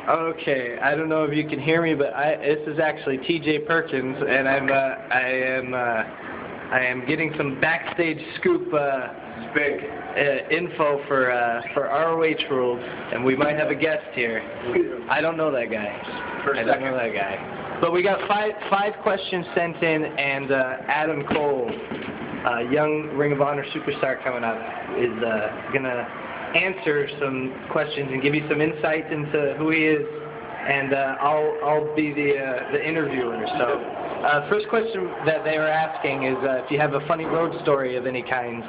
Okay, I don't know if you can hear me, but this is actually TJ Perkins, and I am getting some backstage scoop info for ROHWorld, and we might have a guest here. I don't know that guy. But we got five questions sent in, and Adam Cole, a young Ring of Honor superstar coming up, is gonna answer some questions and give you some insight into who he is, and I'll be the interviewer. So, first question that they were asking is if you have a funny road story of any kind.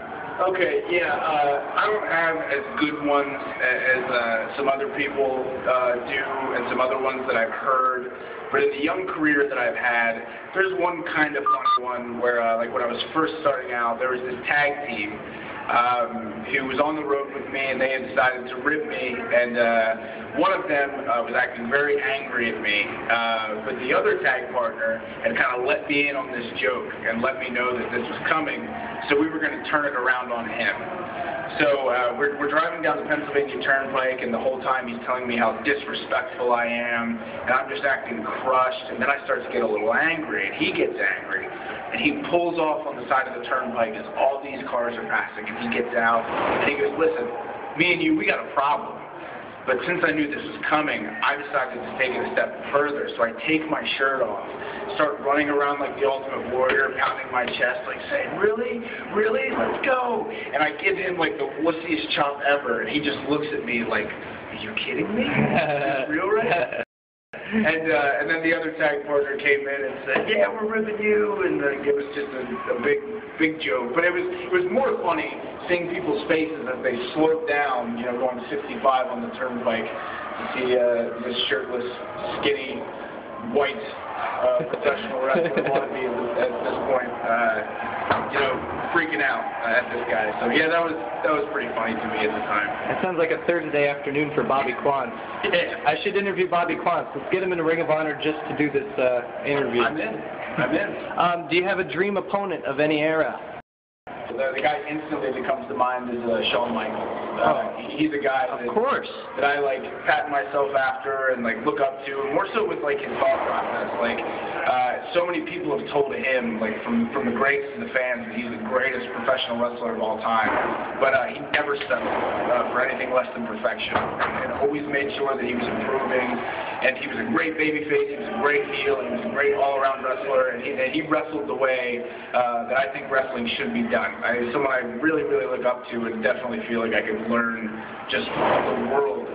Okay, yeah, I don't have as good ones as some other people do, and some other ones that I've heard. But in the young career that I've had, there's one kind of funny one where, like when I was first starting out, there was this tag team who was on the road with me, and they had decided to rib me, and one of them was acting very angry at me, but the other tag partner had kind of let me in on this joke and let me know that this was coming, so we were going to turn it around on him. So we're driving down the Pennsylvania Turnpike, and the whole time he's telling me how disrespectful I am, and I'm just acting crushed, and then I start to get a little angry, and he gets angry. And he pulls off on the side of the turnpike as all these cars are passing, and he gets out, and he goes, listen, me and you, we got a problem. But since I knew this was coming, I decided to take it a step further. So I take my shirt off, start running around like the Ultimate Warrior, pounding my chest, like saying, really? Really? Let's go. And I give him like the wussiest chop ever, and he just looks at me like, are you kidding me? Is this real right? And then the other tag partner came in and said, yeah, we're ribbing you, and it was just a big joke. But it was more funny seeing people's faces as they slowed down, you know, going 65 on the turnpike to see this shirtless, skinny, white professional wrestler wannabe at this point, you know, freaking out at this guy. So yeah, that was pretty funny to me at the time. That sounds like a Thursday afternoon for Bobby Quance. Yeah. I should interview Bobby Quance. Let's get him in the Ring of Honor just to do this interview. I'm in. Do you have a dream opponent of any era? The guy instantly that comes to mind is Shawn Michaels. He's a guy that I like pat myself after and like look up to, more so with like his thought process. Like so many people have told him, like from the greats to the fans, that he's the greatest professional wrestler of all time. But he never settled for anything less than perfection, and always made sure that he was improving. And he was a great babyface, he was a great heel, he was a great all-around wrestler, and he wrestled the way that I think wrestling should be done. Someone I really, really look up to, and definitely feel like I could learn just from the world.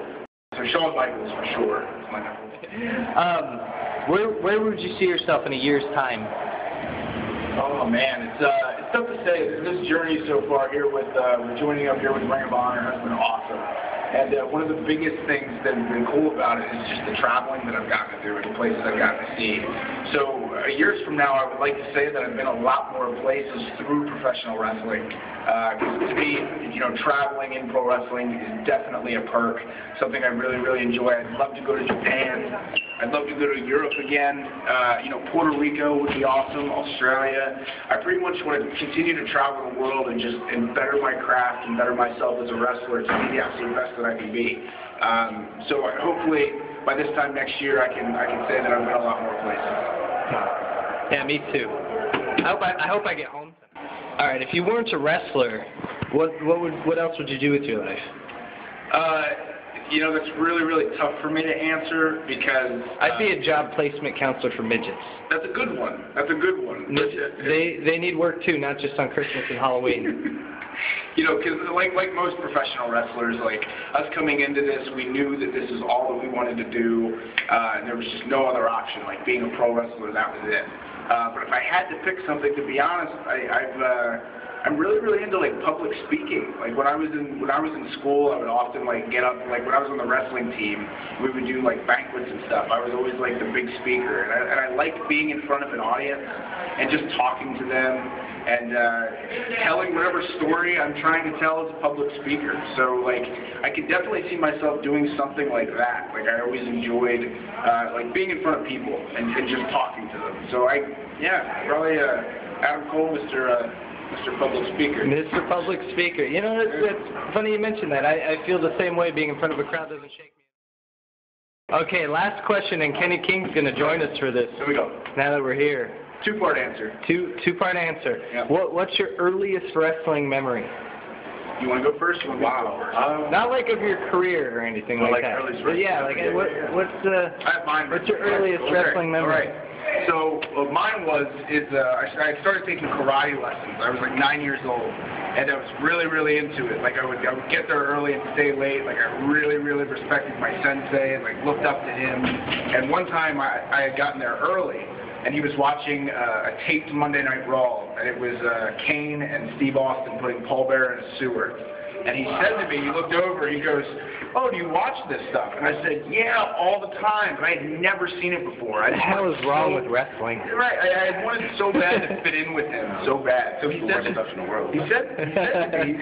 So Shawn Michaels for sure is my number one. Where would you see yourself in a year's time? Oh man, it's tough to say. This journey so far here with joining up here with Ring of Honor has been awesome. And one of the biggest things that has been cool about it is just the traveling that I've gotten to do and the places I've gotten to see. So years from now, I would like to say that I've been a lot more places through professional wrestling. Because to me, you know, traveling in pro wrestling is definitely a perk, something I really, really enjoy. I'd love to go to Japan. I'd love to go to Europe again. You know, Puerto Rico would be awesome. Australia. I pretty much want to continue to travel the world and better my craft and better myself as a wrestler to be the absolute best that I can be. So hopefully by this time next year I can say that I've been a lot more places. Yeah, me too. I hope I get home. All right, if you weren't a wrestler, what else would you do with your life? You know, that's really, really tough for me to answer because I'd be a job placement counselor for midgets. That's a good one. They need work too, not just on Christmas and Halloween. You know, because like most professional wrestlers, like us coming into this, we knew that this is all that we wanted to do, and there was just no other option. Like being a pro wrestler, that was it. But if I had to pick something, to be honest, I'm really, really into like public speaking. Like when I was in school, I would often like get up, like when I was on the wrestling team, we would do like banquets and stuff. I was always like the big speaker, and I liked being in front of an audience and just talking to them and telling whatever story I'm trying to tell as a public speaker. So like I could definitely see myself doing something like that. Like I always enjoyed like being in front of people and just talking to them. So probably Adam Cole, Mr. Public Speaker. Mr. Public Speaker. You know, it's funny you mention that. I feel the same way. Being in front of a crowd doesn't shake me. Okay, last question, and Kenny King's going to join us for this. Here we go. Now that we're here. Two-part answer. Two-part answer. Yeah. What's your earliest wrestling memory? You want to go first? You want me to go first? Not like of your career or anything like that. Earliest But yeah, like I have mine. what's your earliest wrestling memory? All right. So mine I started taking karate lessons. I was like 9 years old, and I was really, really into it. Like I would get there early and stay late. Like I really, really respected my sensei and like looked up to him. And one time I had gotten there early, and he was watching a taped Monday Night Raw, and it was Kane and Steve Austin putting Paul Bearer in a sewer. And he said to me, he looked over, he goes, "Oh, do you watch this stuff?" And I said, "Yeah, all the time." But I had never seen it before. What the hell is wrong with wrestling? Right, I wanted so bad to fit in with him, so bad. So he said, he said to me,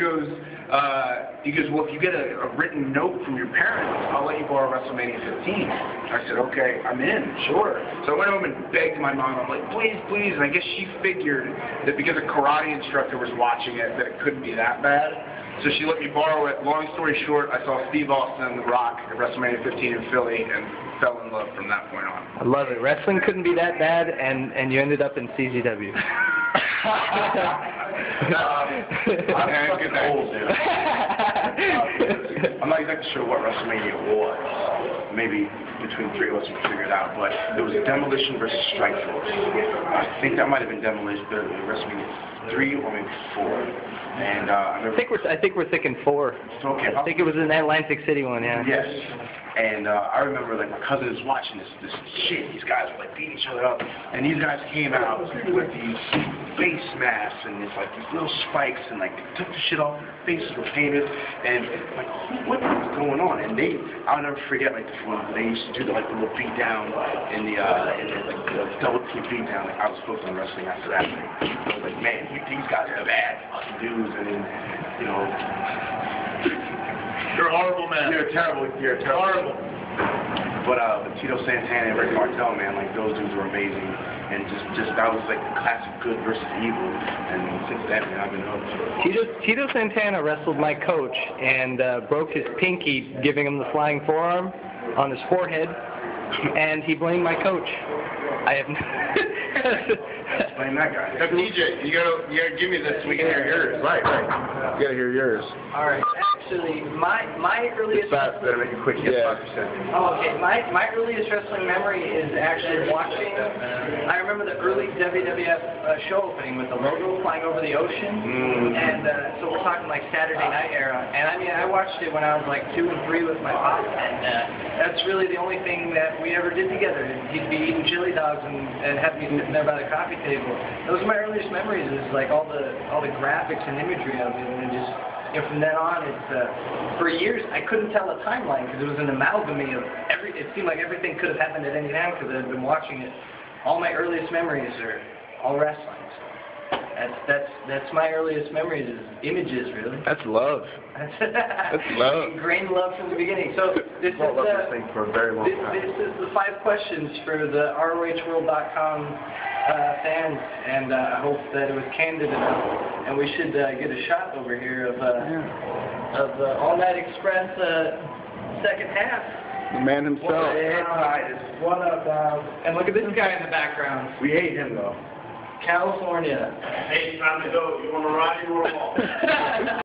he goes, "Well, if you get a written note from your parents, I'll let you borrow WrestleMania 15. I said, "Okay, I'm in, sure." So I went home and begged my mom. I'm like, "Please, please." And I guess she figured that because a karate instructor was watching it, that it couldn't be that bad. So she let me borrow it. Long story short, I saw Steve Austin and The Rock at WrestleMania 15 in Philly and fell in love from that point on. I love it. Wrestling couldn't be that bad, and you ended up in CZW. I'm not exactly sure what WrestleMania was. Maybe between three of us we figure it out, but it was Demolition versus Strike Force. I think that might have been Demolition WrestleMania 3 or maybe 4. And I think we're thinking 4. Okay. I think it was in the Atlantic City one, yeah. Yes. And I remember like my cousin was watching this shit. These guys were like beating each other up, and these guys came out with these face masks and it's like these little spikes, and like they took the shit off. Their faces were painted, and like what was going on? And I'll never forget like when they used to do the little beat down in the double team beat down. Like I was hooked on wrestling after that. I was like, man, these guys are bad fucking dudes, and then, you know. You're a horrible man. You're terrible. Horrible. But Tito Santana and Rick Martel, man, like those dudes were amazing, and just that was like the classic good versus evil. And since then, man, I've been hooked. Tito Santana wrestled my coach and broke his pinky, giving him the flying forearm on his forehead, and he blamed my coach. I have. Blame that guy. So DJ, you gotta give me this so we can hear yours. Right. You gotta hear yours. All right. Actually, my earliest. Better make it quick. Yeah. Oh, okay. My earliest wrestling memory is actually watching. I remember the early WWF show opening with the logo flying over the ocean, and so we're talking like Saturday night era. And I mean, I watched it when I was like 2 and 3 with my pop, and that's really the only thing that we ever did together. He'd be eating chili dogs and have me sitting there by the coffee table. Those are my earliest memories. Is like all the graphics and imagery of it, and just. From then on, it's for years I couldn't tell a timeline because it was an amalgamy of it seemed like everything could have happened at any time because I'd been watching it. All my earliest memories are all wrestling. That's my earliest memories is images, really. That's love. That's love. Ingrained love from the beginning. So this is this thing for a very long time. This is the 5 questions for the ROHWorld.com fans, and I hope that it was candid enough. And we should get a shot over here of All Night Express second half. The man himself. What up, dog? And look at this guy in the background. We hate him though. California. Hey, time to go. You want to ride or walk?